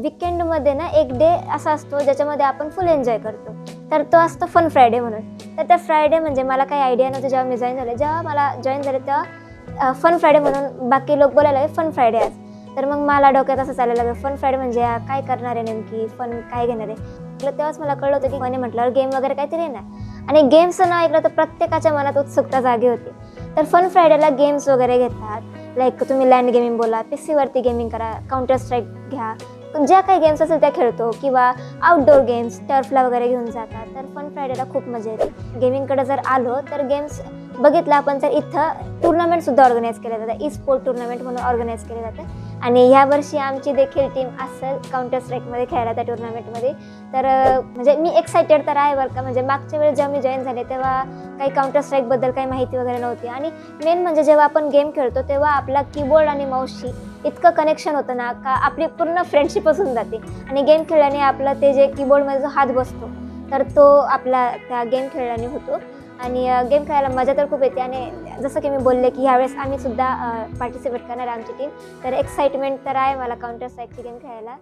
विकेंडमध्ये ना एक डे असा असतो ज्याच्यामध्ये आपण फुल एन्जॉय करतो, तर तो असतो फन फ्रायडे म्हणून. तर त्या फ्रायडे म्हणजे मला काही आयडिया नव्हती जेव्हा मी जॉईन झाले. जेव्हा मला जॉईन झाले तेव्हा फन फ्रायडे म्हणून बाकी लोक बोलायला लागले फन फ्रायडे आज. तर मग मला डोक्यात असं चालायला लागलं फन फ्रायडे म्हणजे काय करणार आहे नेमकी, फन काय घेणार आहे. तेव्हाच मला कळलं होतं की फन म्हटल्यावर गेम वगैरे काहीतरी येणार आणि गेम्सचं नाव ऐकलं तर प्रत्येकाच्या मनात उत्सुकता जागी होती. तर फन फ्रायडेला गेम्स वगैरे घेतात, लाईक तुम्ही लँड गेमिंग बोला, PC वरती गेमिंग करा, काउंटर स्ट्राईक घ्या, ज्या काही गेम्स असेल त्या खेळतो किंवा आउटडोर गेम्स टर्फला वगैरे घेऊन जातात. तर फन फ्रायडेला खूप मजा येते. गेमिंगकडे जर आलो तर गेम्स बघितलं आपण तर इथं टुर्नामेंटसुद्धा ऑर्गनाईज केले जातात, स्पोर्ट टुर्नामेंट म्हणून ऑर्गनाईज केले जातं. आणि ह्यावर्षी आमची देखील टीम असेल काउंटर स्ट्राईकमध्ये खेळायला त्या टुर्नामेंटमध्ये. तर म्हणजे मी एक्सायटेड तर आहे बरं का. म्हणजे मागच्या वेळेस जेव्हा मी जॉईन झाले तेव्हा काही काउंटर स्ट्राईकबद्दल काही माहिती वगैरे नव्हती. आणि मेन म्हणजे जेव्हा आपण गेम खेळतो तेव्हा आपला कीबोर्ड आणि माऊसशी इतकं कनेक्शन होतं ना का आपली पूर्ण फ्रेंडशिपच होऊन जाते. आणि गेम खेळल्याने आपलं ते जे कीबोर्डमध्ये जो हात बसतो तर तो आपला त्या गेम खेळल्याने होतो. आणि गेम खेळायला मजा तर खूप येते. आणि जसं की मी बोलले की ह्यावेळेस आम्ही सुद्धा पार्टिसिपेट करणार आहे आमची टीम. तर एक्साइटमेंट तर आहे मला काउंटर स्ट्राईकची गेम खेळायला.